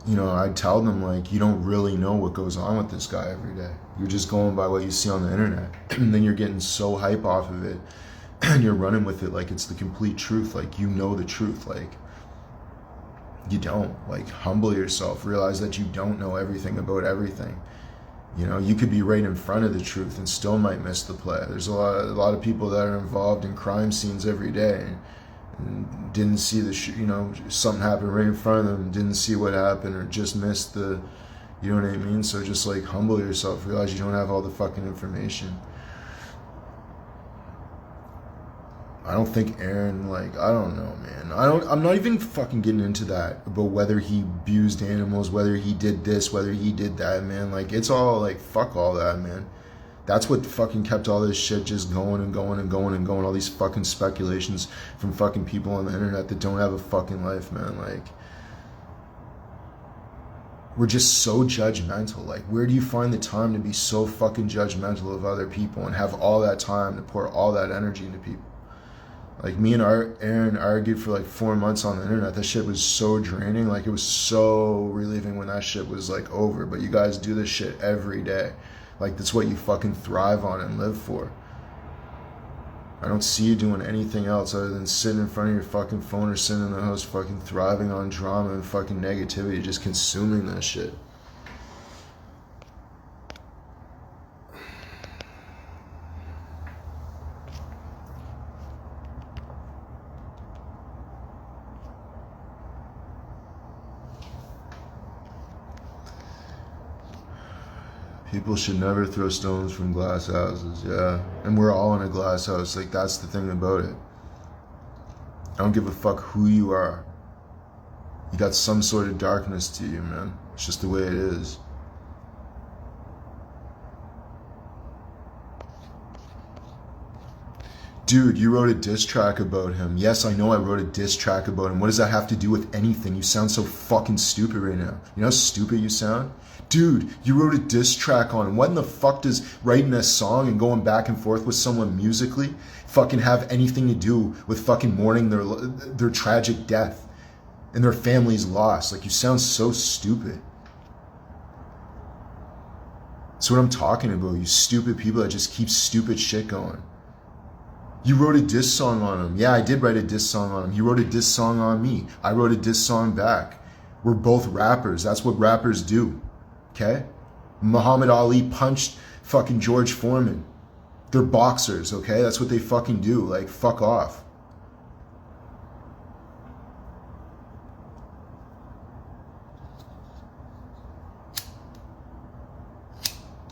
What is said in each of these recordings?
you know, I'd tell them, like, you don't really know what goes on with this guy every day. You're just going by what you see on the internet. And then you're getting so hype off of it and you're running with it like it's the complete truth. Like, you know the truth. Like, you don't. Like, humble yourself. Realize that you don't know everything about everything. You know, you could be right in front of the truth and still might miss the play. There's a lot of people that are involved in crime scenes every day and didn't see the you know, something happened right in front of them, didn't see what happened, or just missed the, you know what I mean? So just like humble yourself, realize you don't have all the fucking information. I don't think Aaron, like, I don't know, man. I'm not even fucking getting into that about whether he abused animals, whether he did this, whether he did that, man. Like, it's all like, fuck all that, man. That's what fucking kept all this shit just going and going and going and going. All these fucking speculations from fucking people on the internet that don't have a fucking life, man. Like, we're just so judgmental. Like, where do you find the time to be so fucking judgmental of other people and have all that time to pour all that energy into people? Like, me and Aaron argued for like 4 months on the internet. That shit was so draining. Like, it was so relieving when that shit was like over. But you guys do this shit every day. Like, that's what you fucking thrive on and live for. I don't see you doing anything else other than sitting in front of your fucking phone or sitting in the house fucking thriving on drama and fucking negativity, just consuming that shit. People should never throw stones from glass houses, yeah. And we're all in a glass house, like, that's the thing about it. I don't give a fuck who you are. You got some sort of darkness to you, man. It's just the way it is. Dude, you wrote a diss track about him. Yes, I know I wrote a diss track about him. What does that have to do with anything? You sound so fucking stupid right now. You know how stupid you sound? Dude, you wrote a diss track on him. What in the fuck does writing a song and going back and forth with someone musically fucking have anything to do with fucking mourning their tragic death and their family's loss? Like, you sound so stupid. That's what I'm talking about, you stupid people that just keep stupid shit going. You wrote a diss song on him. Yeah, I did write a diss song on him. He wrote a diss song on me. I wrote a diss song back. We're both rappers. That's what rappers do. Okay? Muhammad Ali punched fucking George Foreman. They're boxers, okay? That's what they fucking do. Like, fuck off.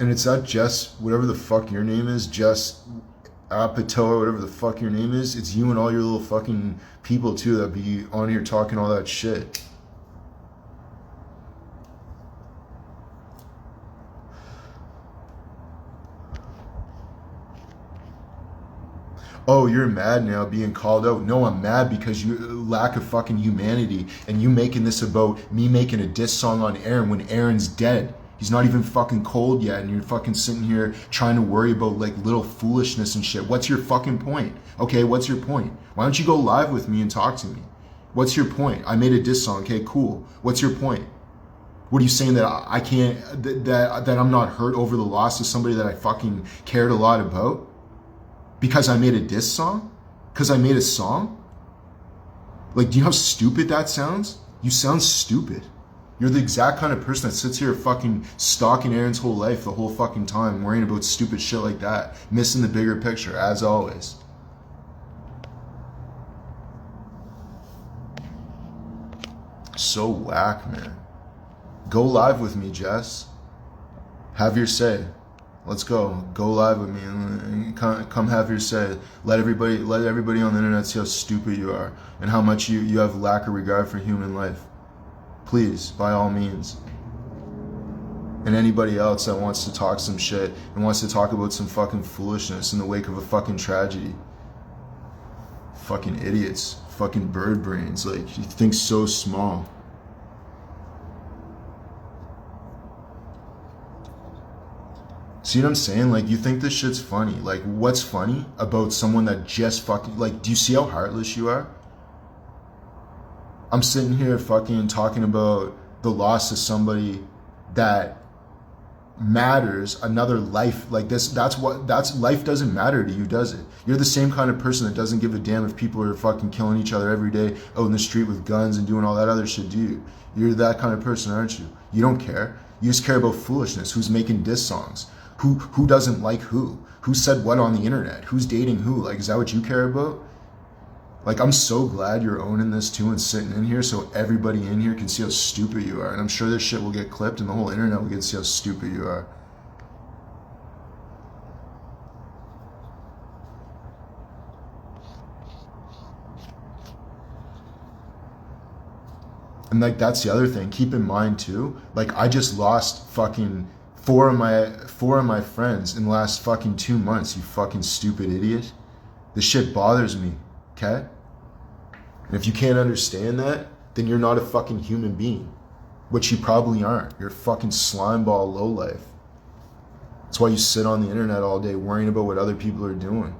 And it's not just whatever the fuck your name is, just Apatow, whatever the fuck your name is, it's you and all your little fucking people too that be on here talking all that shit. Oh, you're mad now being called out. No, I'm mad because you lack of fucking humanity and you making this about me making a diss song on Aaron when Aaron's dead. He's not even fucking cold yet, and you're fucking sitting here trying to worry about like little foolishness and shit. What's your fucking point? Okay, what's your point? Why don't you go live with me and talk to me? What's your point? I made a diss song. Okay, cool. What's your point? What are you saying, that I can't, that I'm not hurt over the loss of somebody that I fucking cared a lot about? Because I made a diss song? Because I made a song? Like, do you know how stupid that sounds? You sound stupid. You're the exact kind of person that sits here fucking stalking Aaron's whole life the whole fucking time, worrying about stupid shit like that, missing the bigger picture, as always. So whack, man. Go live with me, Jess. Have your say. Let's go. Go live with me and come have your say. Let everybody on the internet see how stupid you are and how much you have lack of regard for human life. Please, by all means. And anybody else that wants to talk some shit and wants to talk about some fucking foolishness in the wake of a fucking tragedy. Fucking idiots. Fucking bird brains. Like, you think so small. See what I'm saying? Like, you think this shit's funny. Like, what's funny about someone that just fucking, like, do you see how heartless you are? I'm sitting here fucking talking about the loss of somebody that matters, another life like this. That's life doesn't matter to you, does it? You're the same kind of person that doesn't give a damn if people are fucking killing each other every day out in the street with guns and doing all that other shit, do you? You're that kind of person, aren't you? You don't care. You just care about foolishness. Who's making diss songs? Who doesn't like who? Who said what on the internet? Who's dating who? Like, is that what you care about? Like, I'm so glad you're owning this too and sitting in here so everybody in here can see how stupid you are. And I'm sure this shit will get clipped and the whole internet will get to see how stupid you are. And like, that's the other thing. Keep in mind too, like, I just lost fucking four of my friends in the last fucking 2 months, you fucking stupid idiot. This shit bothers me, okay? And if you can't understand that, then you're not a fucking human being, which you probably aren't. You're a fucking slimeball lowlife. That's why you sit on the internet all day worrying about what other people are doing.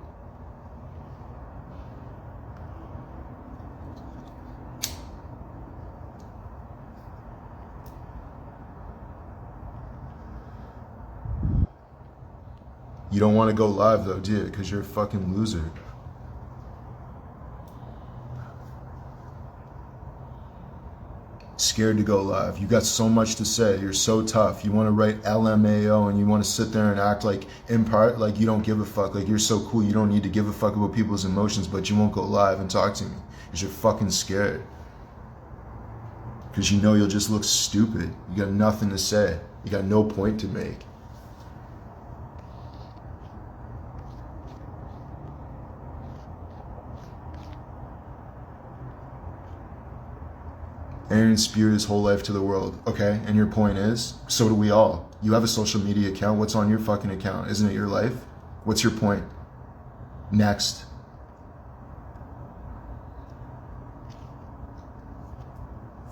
You don't want to go live though, do you? Because you're a fucking loser. Scared to go live. You got so much to say. You're so tough. You want to write LMAO and you want to sit there and act like like you don't give a fuck. Like you're so cool. You don't need to give a fuck about people's emotions, but you won't go live and talk to me because you're fucking scared. Because you know you'll just look stupid. You got nothing to say. You got no point to make. Aaron spewed his whole life to the world. Okay, and your point is, so do we all. You have a social media account. What's on your fucking account? Isn't it your life? What's your point? Next.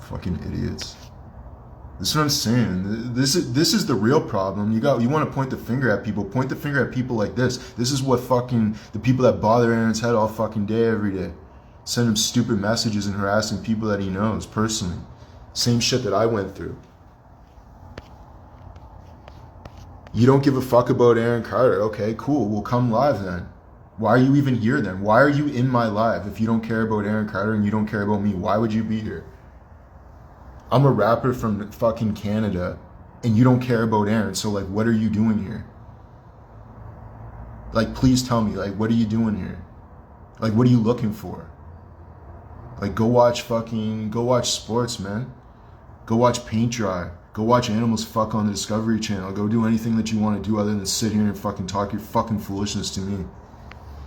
Fucking idiots. This is what I'm saying. This is the real problem. You want to point the finger at people. Point the finger at people like this. This is what fucking the people that bother Aaron's head all fucking day every day. Send him stupid messages and harassing people that he knows personally. Same shit that I went through. You don't give a fuck about Aaron Carter. Okay, cool. We'll come live then. Why are you even here then? Why are you in my live if you don't care about Aaron Carter and you don't care about me? Why would you be here? I'm a rapper from fucking Canada and you don't care about Aaron. So like, what are you doing here? Like, please tell me, like, what are you doing here? Like, what are you looking for? Like, go watch sports, man. Go watch paint dry. Go watch animals fuck on the Discovery Channel. Go do anything that you want to do other than sit here and fucking talk your fucking foolishness to me.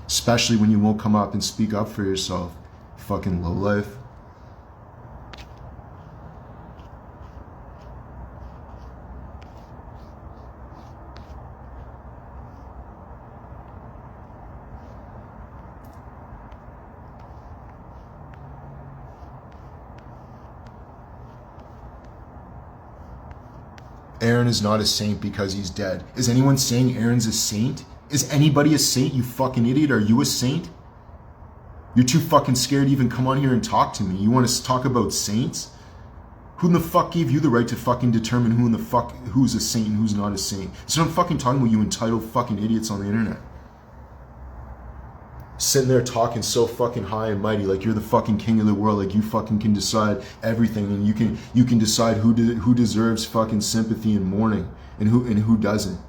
Especially when you won't come up and speak up for yourself. Fucking lowlife. Aaron is not a saint because he's dead. Is anyone saying Aaron's a saint? Is anybody a saint, you fucking idiot? Are you a saint? You're too fucking scared to even come on here and talk to me. You want to talk about saints? Who in the fuck gave you the right to fucking determine who's a saint and who's not a saint? That's what I'm fucking talking about, you entitled fucking idiots on the internet. Sitting there talking so fucking high and mighty like you're the fucking king of the world, like you fucking can decide everything and you can decide who deserves fucking sympathy and mourning and who doesn't.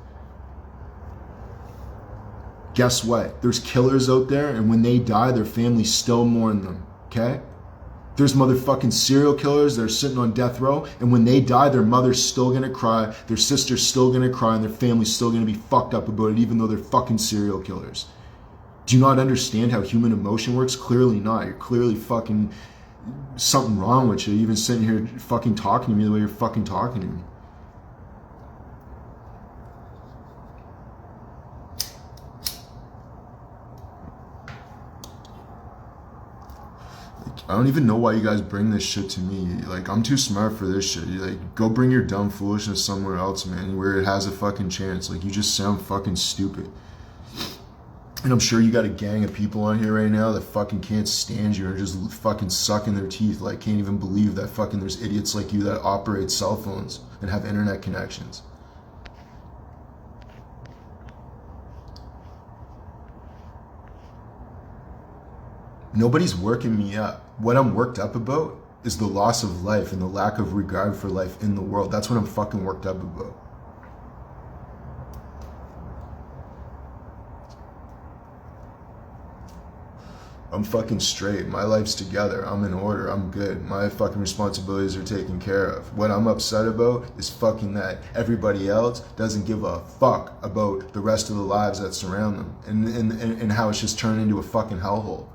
Guess what? There's killers out there and when they die, their families still mourn them, okay? There's motherfucking serial killers that are sitting on death row and when they die, their mother's still gonna cry, their sister's still gonna cry, and their family's still gonna be fucked up about it even though they're fucking serial killers. Do you not understand how human emotion works? Clearly not. You're clearly fucking something wrong with you. Even sitting here fucking talking to me the way you're fucking talking to me. Like, I don't even know why you guys bring this shit to me. Like, I'm too smart for this shit. You like, go bring your dumb foolishness somewhere else, man, where it has a fucking chance. Like, you just sound fucking stupid. And I'm sure you got a gang of people on here right now that fucking can't stand you and are just fucking sucking their teeth, like can't even believe that fucking there's idiots like you that operate cell phones and have internet connections. Nobody's working me up. What I'm worked up about is the loss of life and the lack of regard for life in the world. That's what I'm fucking worked up about. I'm fucking straight. My life's together. I'm in order. I'm good. My fucking responsibilities are taken care of. What I'm upset about is fucking that everybody else doesn't give a fuck about the rest of the lives that surround them, and how it's just turned into a fucking hellhole.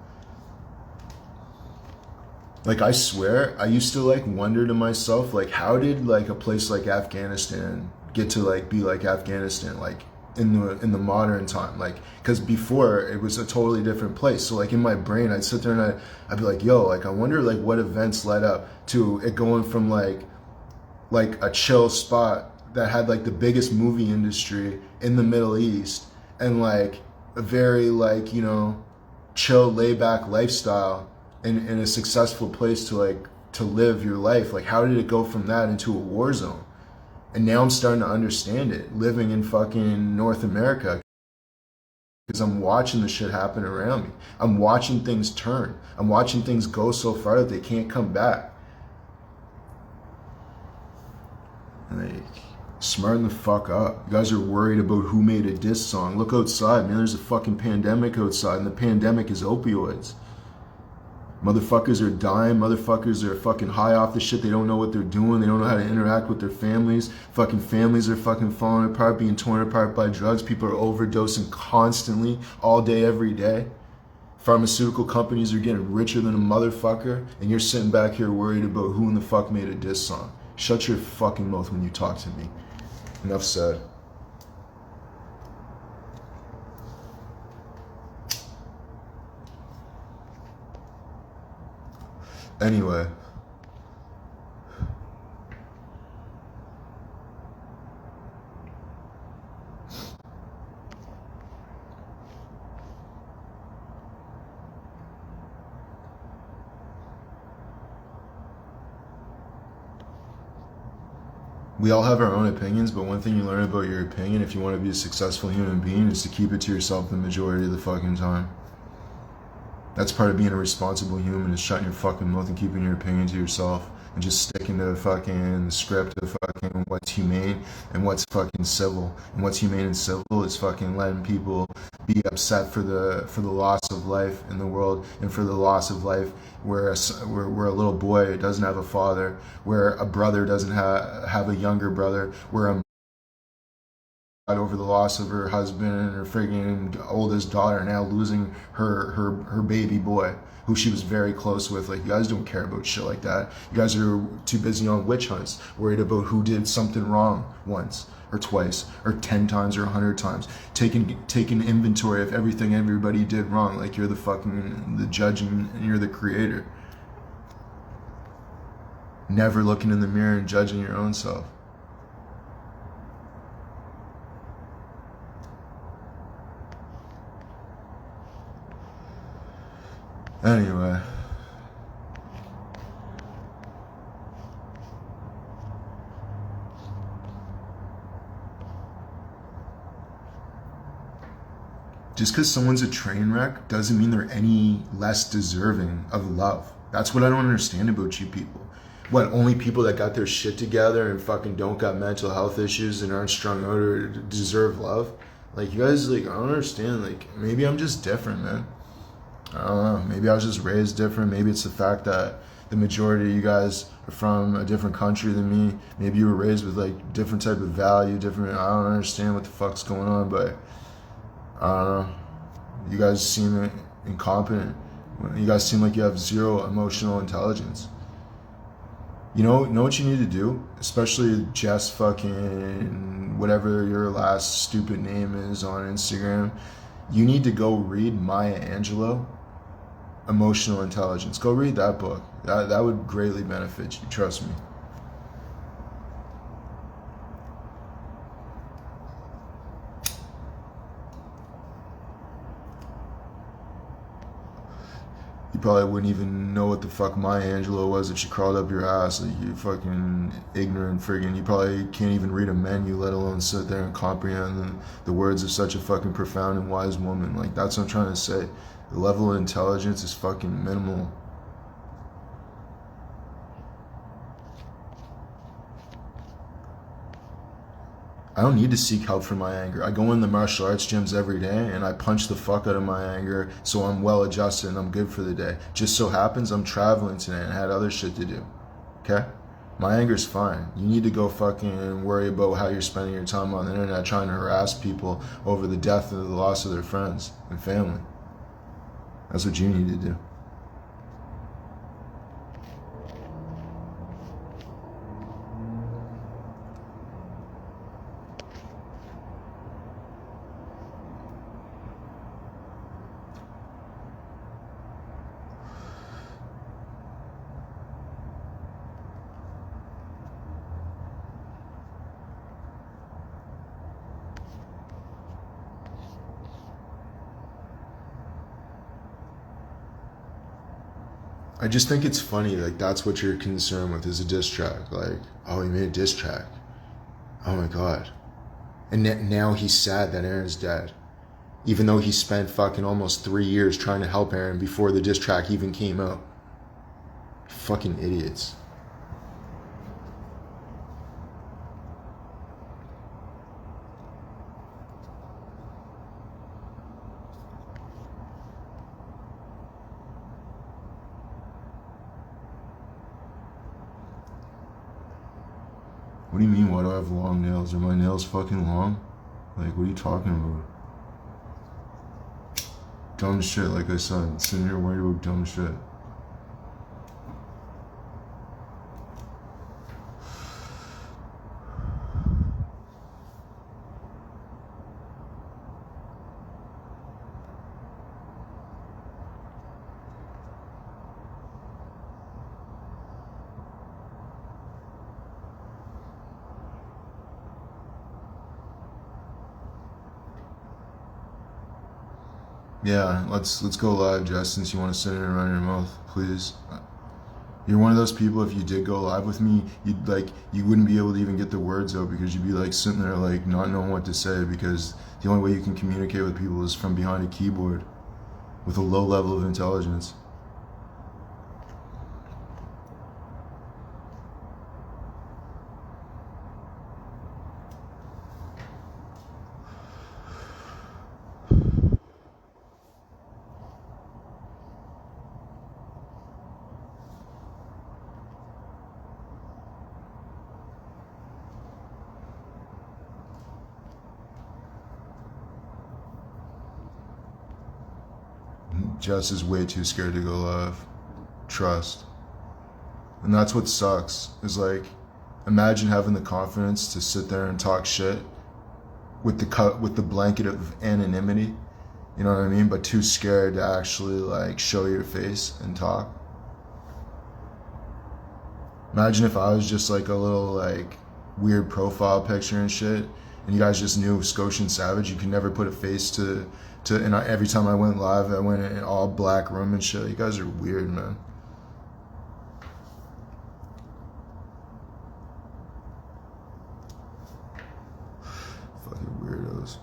Like, I swear, I used to like wonder to myself, like, how did like a place like Afghanistan get to like be like Afghanistan, like in the modern time, like, because before it was a totally different place. So like in my brain, I'd sit there and I'd be like, yo, like I wonder like what events led up to it going from like a chill spot that had like the biggest movie industry in the Middle East and like a very like, you know, chill, laid back lifestyle in a successful place to like to live your life. Like, how did it go from that into a war zone? And now I'm starting to understand it, living in fucking North America, because I'm watching the shit happen around me. I'm watching things turn. I'm watching things go so far that they can't come back. Like, smarten the fuck up. You guys are worried about who made a diss song. Look outside, man. There's a fucking pandemic outside, and the pandemic is opioids. Motherfuckers are dying. Motherfuckers are fucking high off the shit. They don't know what they're doing. They don't know how to interact with their families. Fucking families are fucking falling apart, being torn apart by drugs. People are overdosing constantly, all day, every day. Pharmaceutical companies are getting richer than a motherfucker, and you're sitting back here worried about who in the fuck made a diss song. Shut your fucking mouth when you talk to me. Enough said. Anyway. We all have our own opinions, but one thing you learn about your opinion, if you want to be a successful human being, is to keep it to yourself the majority of the fucking time. That's part of being a responsible human, is shutting your fucking mouth and keeping your opinion to yourself and just sticking to the fucking script of fucking what's humane and what's fucking civil. And what's humane and civil is fucking letting people be upset for the loss of life in the world, and for the loss of life where a little boy doesn't have a father, where a brother doesn't have a younger brother, where a over the loss of her husband and her friggin' oldest daughter, now losing her baby boy, who she was very close with. Like, you guys don't care about shit like that. You guys are too busy on witch hunts, worried about who did something wrong once or twice or 10 times or 100 times, taking inventory of everything everybody did wrong, like you're the judge and you're the creator. Never looking in the mirror and judging your own self. Anyway. Just because someone's a train wreck doesn't mean they're any less deserving of love. That's what I don't understand about you people. What, only people that got their shit together and fucking don't got mental health issues and aren't strung out or deserve love? Like, you guys, like, I don't understand. Like, maybe I'm just different, man. I don't know. Maybe I was just raised different. Maybe it's the fact that the majority of you guys are from a different country than me. Maybe you were raised with like different type of value, different. I don't understand what the fuck's going on, but I don't know. You guys seem incompetent. You guys seem like you have zero emotional intelligence. You know what you need to do? Especially Jess fucking whatever your last stupid name is on Instagram. You need to go read Maya Angelou, Emotional Intelligence. Go read that book. That would greatly benefit you, trust me. probably wouldn't even know what the fuck Maya Angelou was if she crawled up your ass. Like, you fucking ignorant friggin'. You probably can't even read a menu, let alone sit there and comprehend the words of such a fucking profound and wise woman. Like, that's what I'm trying to say. The level of intelligence is fucking minimal. I don't need to seek help for my anger. I go in the martial arts gyms every day and I punch the fuck out of my anger so I'm well adjusted and I'm good for the day. Just so happens I'm traveling today and I had other shit to do. Okay? My anger's fine. You need to go fucking worry about how you're spending your time on the internet trying to harass people over the death or the loss of their friends and family. That's what you need to do. I just think it's funny, like, that's what you're concerned with is a diss track. Like, oh, he made a diss track. Oh my god. And now he's sad that Aaron's dead. Even though he spent fucking almost 3 years trying to help Aaron before the diss track even came out. Fucking idiots. What do you mean, why do I have long nails? Are my nails fucking long? Like, what are you talking about? Dumb shit, like I said. Sitting here worried about dumb shit. Yeah, let's go live, Jess, since you want to sit here and run your mouth, please. You're one of those people, if you did go live with me, you wouldn't be able to even get the words out because you'd be like sitting there like not knowing what to say, because the only way you can communicate with people is from behind a keyboard with a low level of intelligence. Jess is way too scared to go live. Trust. And that's what sucks, is like, imagine having the confidence to sit there and talk shit with the blanket of anonymity, you know what I mean? But too scared to actually like show your face and talk. Imagine if I was just like a little like weird profile picture and shit, and you guys just knew Scotian Savage. You could never put a face to and every time I went live, I went in an all black room and shit. You guys are weird, man. Fucking weirdos.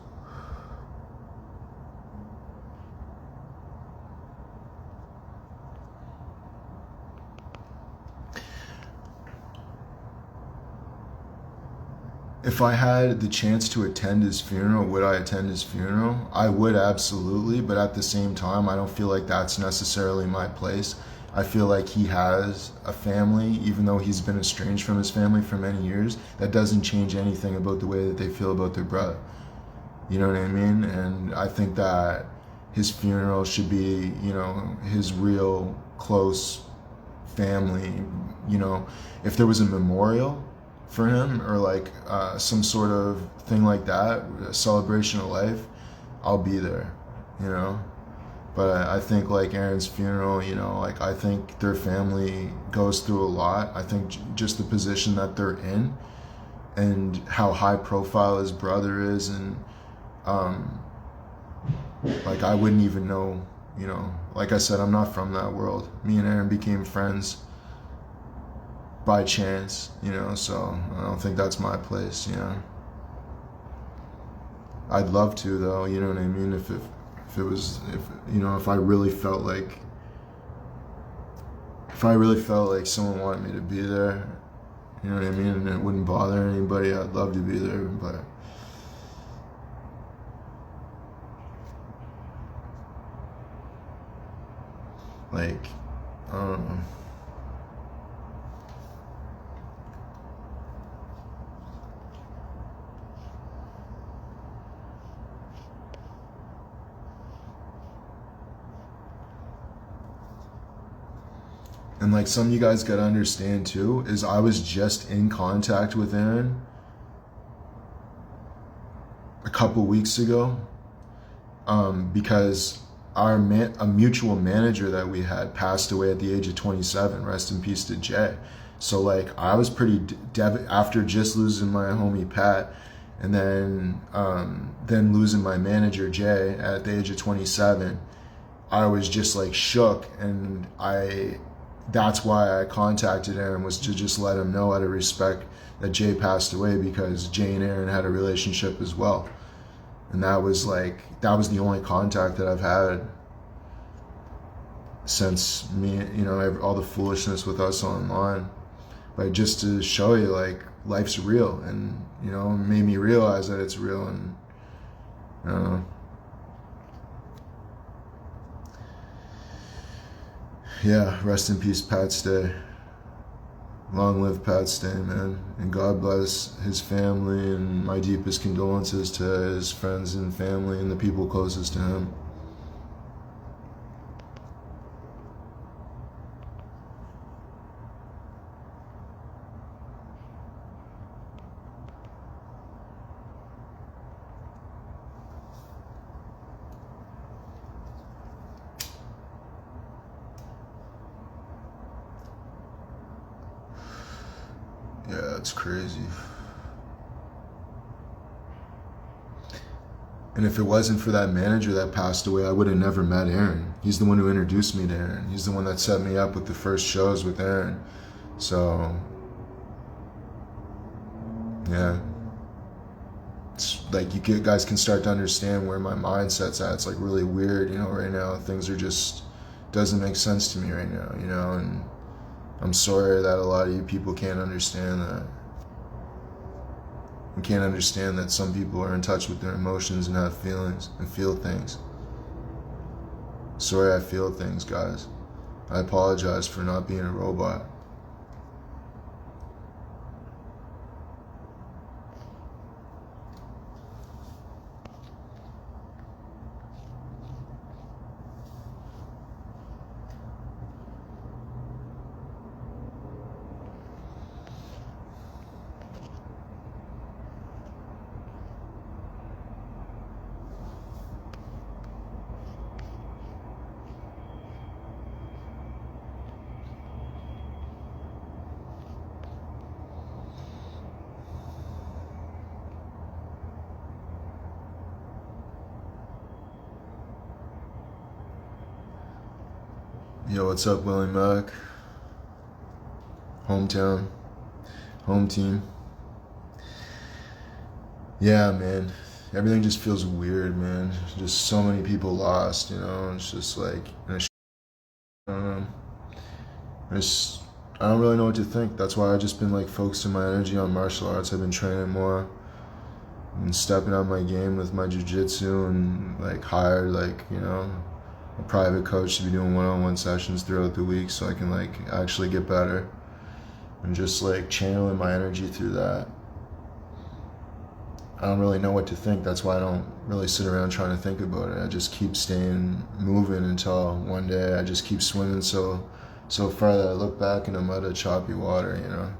If I had the chance to attend his funeral, would I attend his funeral? I would, absolutely, but at the same time, I don't feel like that's necessarily my place. I feel like he has a family, even though he's been estranged from his family for many years. That doesn't change anything about the way that they feel about their brother. You know what I mean? And I think that his funeral should be, you know, his real close family. You know, if there was a memorial for him, or like some sort of thing like that, a celebration of life, I'll be there, you know. But I think like Aaron's funeral, you know, like I think their family goes through a lot. I think just the position that they're in and how high profile his brother is, and like I wouldn't even know you know, like I said, I'm not from that world. Me and Aaron became friends by chance, you know, so I don't think that's my place, you know. I'd love to though, you know what I mean? If it was, if, you know, if I really felt like someone wanted me to be there, you know what I mean, and it wouldn't bother anybody, I'd love to be there, but like, I don't know. And like some of you guys gotta understand too, is I was just in contact with Aaron a couple weeks ago, because a mutual manager that we had passed away at the age of 27. Rest in peace to Jay. So like I was pretty after just losing my homie Pat, and then losing my manager Jay at the age of 27. I was just like shook, and that's why I contacted Aaron, was to just let him know out of respect that Jay passed away, because Jay and Aaron had a relationship as well. And that was the only contact that I've had since me, you know, all the foolishness with us online. But just to show you, like, life's real, and, you know, it made me realize that it's real, and, I don't know. Yeah, rest in peace, Pat Stay. Long live Pat Stay, man. And God bless his family, and my deepest condolences to his friends and family and the people closest to him. Yeah, it's crazy. And if it wasn't for that manager that passed away, I would have never met Aaron. He's the one who introduced me to Aaron. He's the one that set me up with the first shows with Aaron. So, yeah. It's like you guys can start to understand where my mindset's at. It's like really weird, you know, right now. Things are just, doesn't make sense to me right now, you know, and I'm sorry that a lot of you people can't understand that. You can't understand that some people are in touch with their emotions and have feelings and feel things. Sorry I feel things, guys. I apologize for not being a robot. Yo, what's up, Willie Mac? Hometown, home team. Yeah, man. Everything just feels weird, man. Just so many people lost, you know. It's just like, I don't know. I don't really know what to think. That's why I've just been like focusing my energy on martial arts. I've been training more and stepping up my game with my jiu-jitsu, and like hired like, you know, a private coach to be doing one-on-one sessions throughout the week, so I can like actually get better, and just like channeling my energy through that. I don't really know what to think. That's why I don't really sit around trying to think about it. I just keep staying moving until one day I just keep swimming so far that I look back in a mud of choppy water, you know.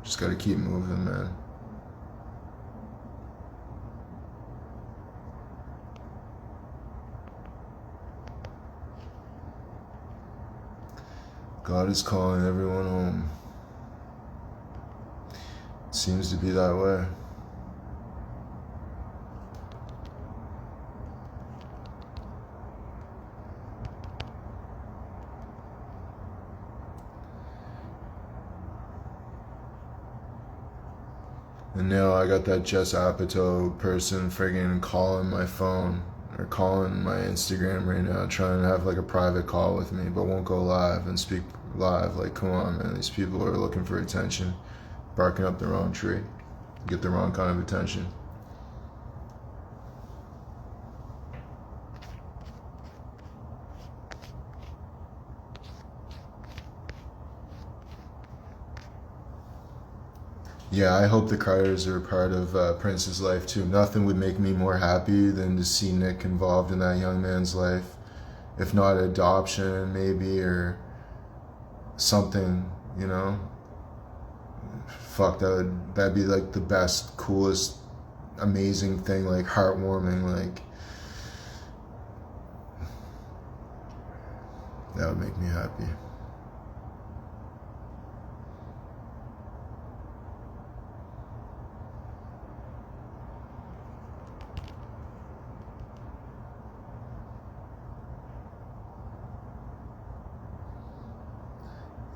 Just gotta keep moving, man. God is calling everyone home. It seems to be that way. And now I got that Jess Apatow person friggin' calling my phone or calling my Instagram right now, trying to have like a private call with me, but won't go live and speak live. Like, come on, man. These people are looking for attention, barking up the wrong tree, get the wrong kind of attention. Yeah, I hope the Carters are a part of Prince's life too. Nothing would make me more happy than to see Nick involved in that young man's life. If not adoption, maybe, something, you know? Fuck, that'd be like the best, coolest, amazing thing, like heartwarming, like that would make me happy.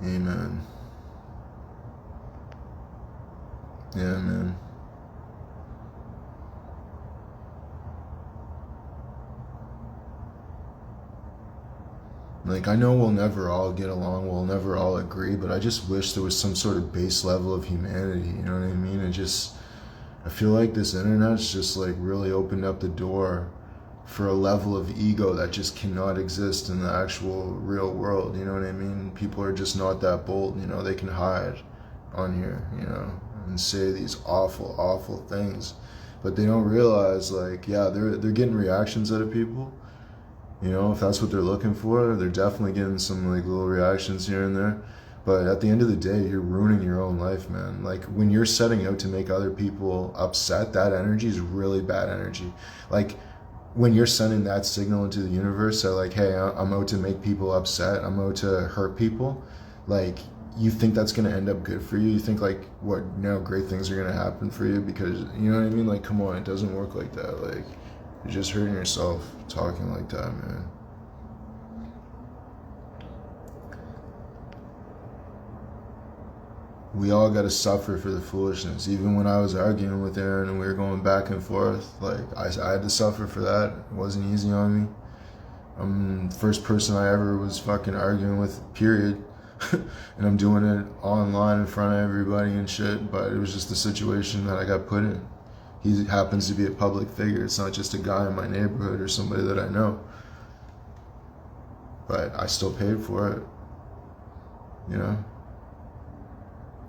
Amen. Yeah, man. Like, I know we'll never all get along, we'll never all agree, but I just wish there was some sort of base level of humanity, you know what I mean? I feel like this internet's just like really opened up the door for a level of ego that just cannot exist in the actual real world, you know what I mean? People are just not that bold, you know, they can hide on here, you know, and say these awful, awful things. But they don't realize, like, yeah, they're getting reactions out of people. You know, if that's what they're looking for, they're definitely getting some like little reactions here and there. But at the end of the day, you're ruining your own life, man. Like, when you're setting out to make other people upset, that energy is really bad energy. Like, when you're sending that signal into the universe that, like, hey, I'm out to make people upset, I'm out to hurt people, like, you think that's going to end up good for you? You think, like, what, now great things are going to happen for you? Because, you know what I mean? Like, come on, it doesn't work like that. Like, you're just hurting yourself talking like that, man. We all got to suffer for the foolishness. Even when I was arguing with Aaron and we were going back and forth, like, I had to suffer for that. It wasn't easy on me. I'm the first person I ever was fucking arguing with, period. And I'm doing it online in front of everybody and shit, but it was just the situation that I got put in. He happens to be a public figure. It's not just a guy in my neighborhood or somebody that I know. But I still paid for it, you know?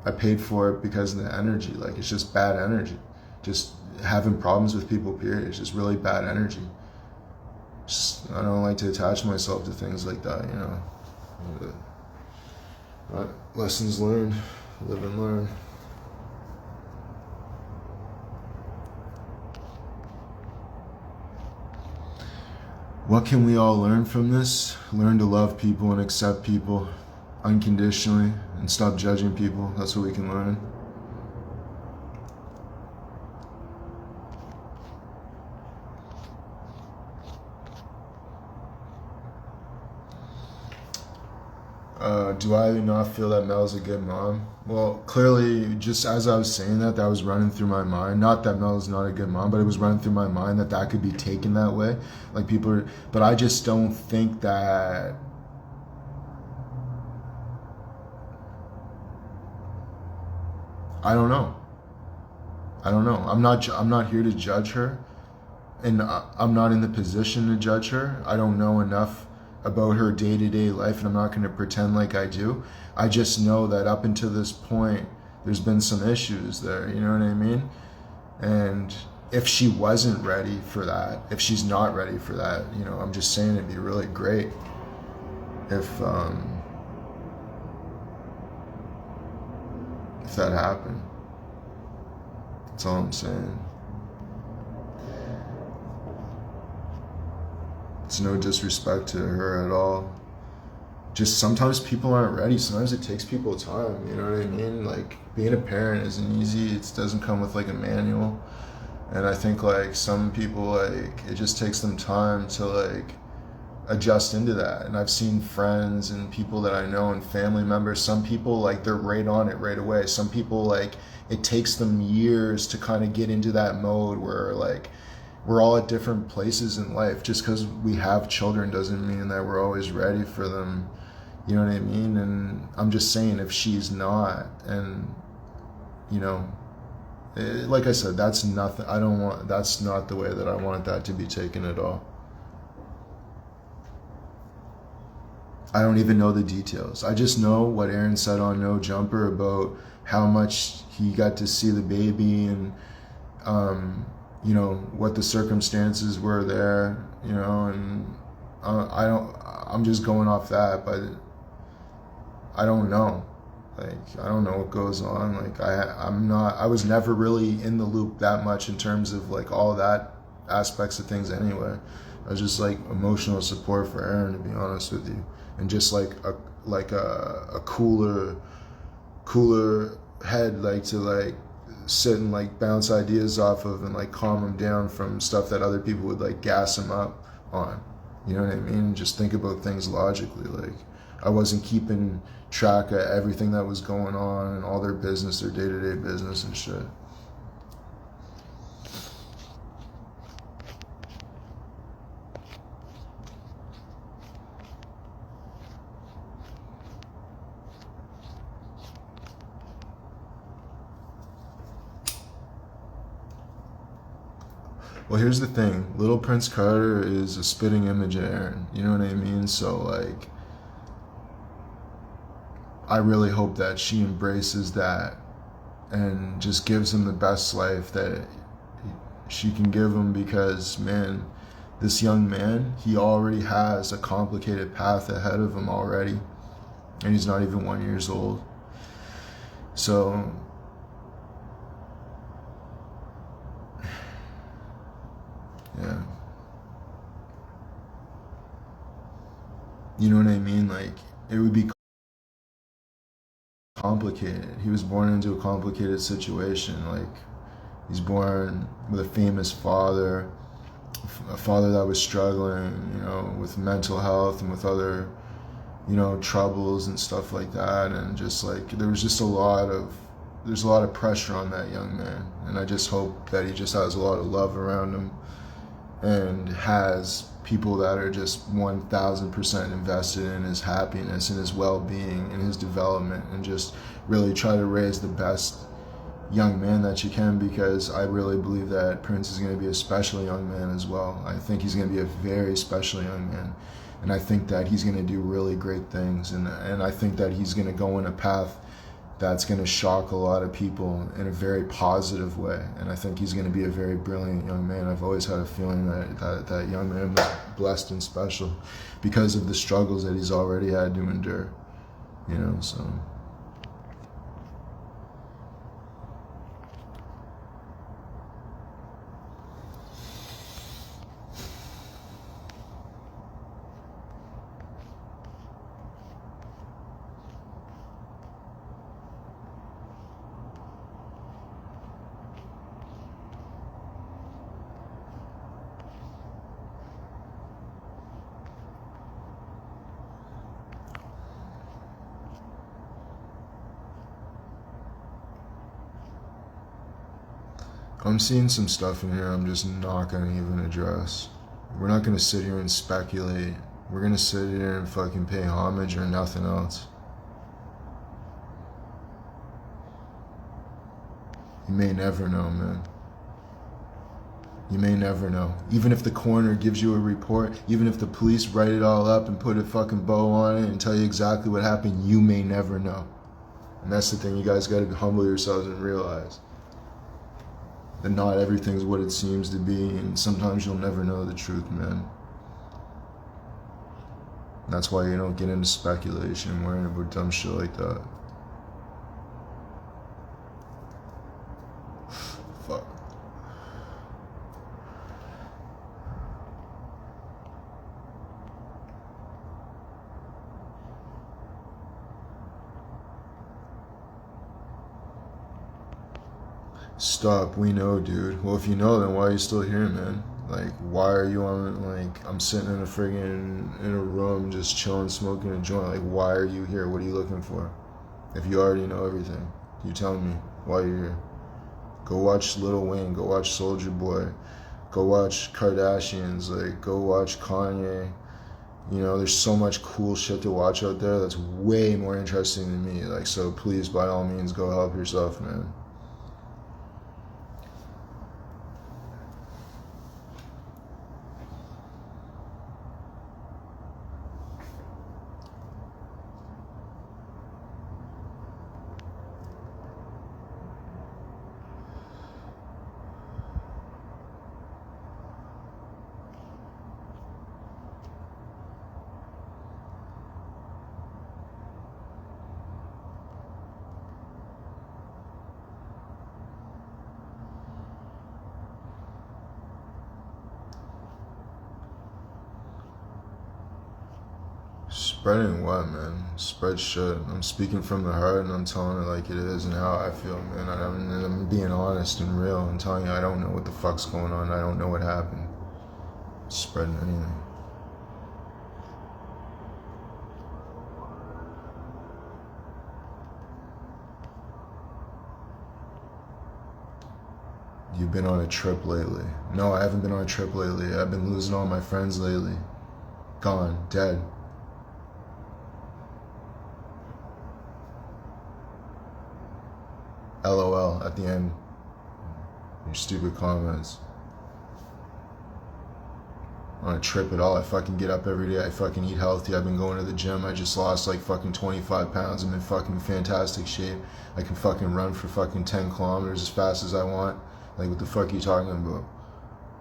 I paid for it because of the energy. Like, it's just bad energy. Just having problems with people, period. It's just really bad energy. I don't like to attach myself to things like that, you know? But lessons learned, live and learn. What can we all learn from this? Learn to love people and accept people unconditionally and stop judging people. That's what we can learn. Do I not feel that Mel's a good mom? Well, clearly, just as I was saying that was running through my mind. Not that Mel's not a good mom, but it was running through my mind that could be taken that way. Like, people are, but I just don't think that. I don't know. I'm not here to judge her, and I'm not in the position to judge her. I don't know enough about her day-to-day life, and I'm not going to pretend like I do. I just know that up until this point, there's been some issues there, you know what I mean? And if she wasn't ready for that, if she's not ready for that, you know, I'm just saying it'd be really great if that happened. That's all I'm saying. It's no disrespect to her at all. Just sometimes people aren't ready. Sometimes it takes people time, you know what I mean? Like, being a parent isn't easy. It doesn't come with like a manual. And I think like some people, like, it just takes them time to like adjust into that. And I've seen friends and people that I know and family members, some people like they're right on it right away. Some people like it takes them years to kind of get into that mode where like we're all at different places in life. Just because we have children doesn't mean that we're always ready for them. You know what I mean? And I'm just saying, if she's not, and you know, like I said, that's nothing. I don't want. That's not the way that I want that to be taken at all. I don't even know the details. I just know what Aaron said on No Jumper about how much he got to see the baby, and you know what the circumstances were there. You know, and I don't. I'm just going off that, but I don't know. Like, I don't know what goes on. Like, I was never really in the loop that much in terms of like all that aspects of things anyway. I was just like emotional support for Aaron, to be honest with you, and just like a cooler head, like to like sit and like bounce ideas off of and like calm him down from stuff that other people would like gas him up on. You know what I mean? Just think about things logically. Like, I wasn't keeping track of everything that was going on and all their business, their day-to-day business and shit. Well, here's the thing. Little Prince Carter is a spitting image of Aaron. You know what I mean? So, like, I really hope that she embraces that and just gives him the best life that she can give him, because, man, this young man, he already has a complicated path ahead of him already, and he's not even 1 year old. So, yeah. You know what I mean? Like, it would be complicated. He was born into a complicated situation. Like, he's born with a famous father, a father that was struggling, you know, with mental health and with other, you know, troubles and stuff like that. And just like, there's a lot of pressure on that young man. And I just hope that he just has a lot of love around him and has people that are just 1000% invested in his happiness and his well-being and his development, and just really try to raise the best young man that you can, because I really believe that Prince is going to be a special young man as well. I think he's going to be a very special young man, and I think that he's going to do really great things, and I think that he's going to go in a path that's going to shock a lot of people in a very positive way. And I think he's going to be a very brilliant young man. I've always had a feeling that young man was blessed and special because of the struggles that he's already had to endure, you know, so. I'm seeing some stuff in here I'm just not going to even address. We're not going to sit here and speculate. We're going to sit here and fucking pay homage or nothing else. You may never know, man. You may never know. Even if the coroner gives you a report, even if the police write it all up and put a fucking bow on it and tell you exactly what happened, you may never know. And that's the thing, you guys got to humble yourselves and realize that not everything's what it seems to be, and sometimes you'll never know the truth, man. That's why you don't get into speculation and worrying about dumb shit like that. Fuck. Stop, we know, dude. Well, if you know, then why are you still here, man? Like, why are you on, like, I'm sitting in a room just chilling, smoking a joint. Like, why are you here? What are you looking for? If you already know everything, you tell me why you're here. Go watch Lil Wayne, go watch Soulja Boy, go watch Kardashians, like, go watch Kanye. You know, there's so much cool shit to watch out there that's way more interesting than me. Like, so please, by all means, go help yourself, man. Spreading what, man? Spread shit. I'm speaking from the heart and I'm telling it like it is and how I feel, man. I'm being honest and real. I'm telling you I don't know what the fuck's going on. I don't know what happened. Spreading anything. You've been on a trip lately. No, I haven't been on a trip lately. I've been losing all my friends lately. Gone. Dead. LOL at the end. Your stupid comments. On a trip at all. I fucking get up every day. I fucking eat healthy. I've been going to the gym. I just lost like fucking 25 pounds. I'm in fucking fantastic shape. I can fucking run for fucking 10 kilometers as fast as I want. Like, what the fuck are you talking about?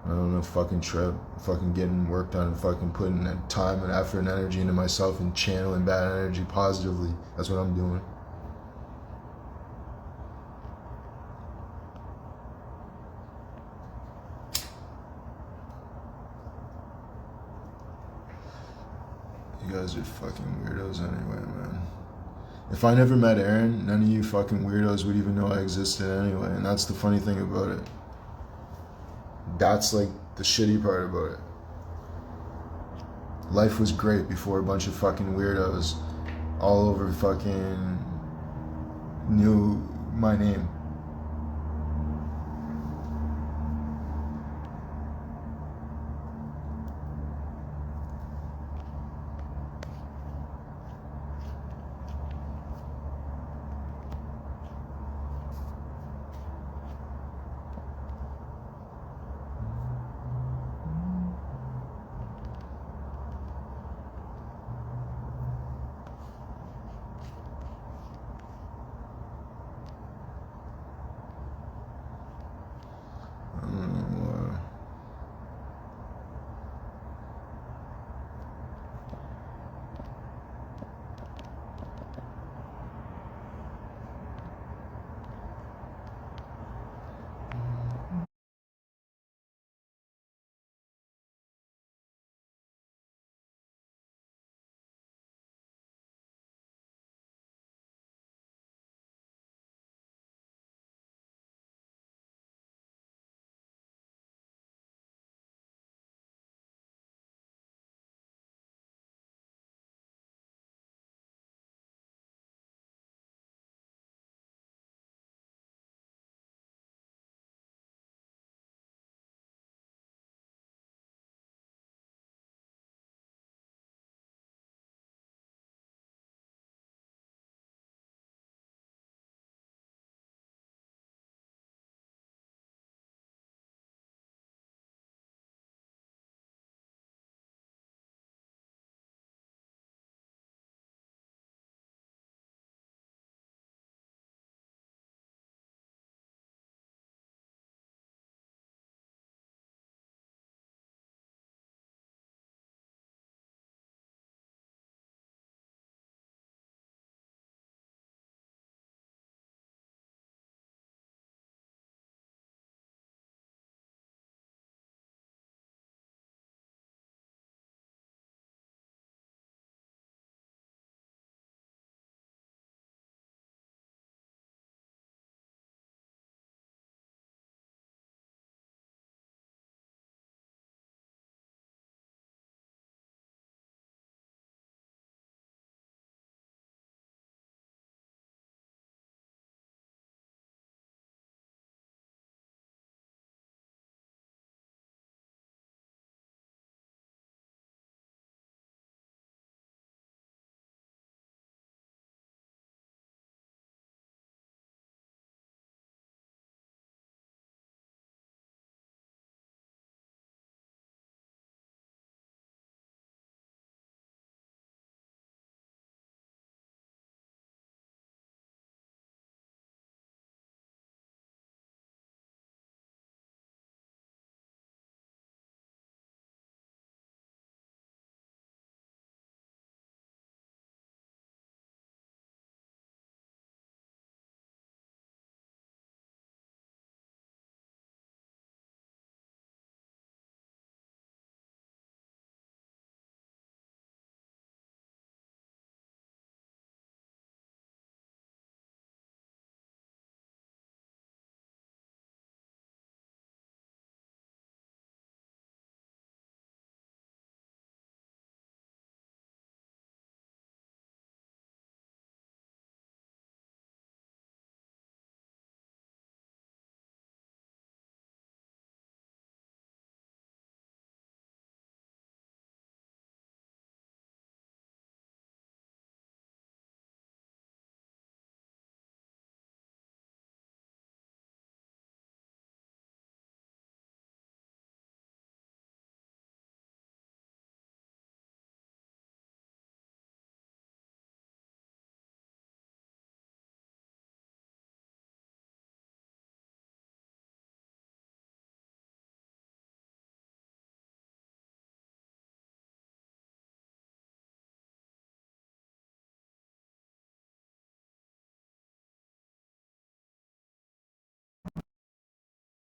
I don't know, fucking trip. Fucking getting work done and fucking putting time and effort and energy into myself and channeling bad energy positively. That's what I'm doing. You guys are fucking weirdos anyway, man. If I never met Aaron, none of you fucking weirdos would even know I existed anyway. And that's the funny thing about it. That's like the shitty part about it. Life was great before a bunch of fucking weirdos all over fucking knew my name.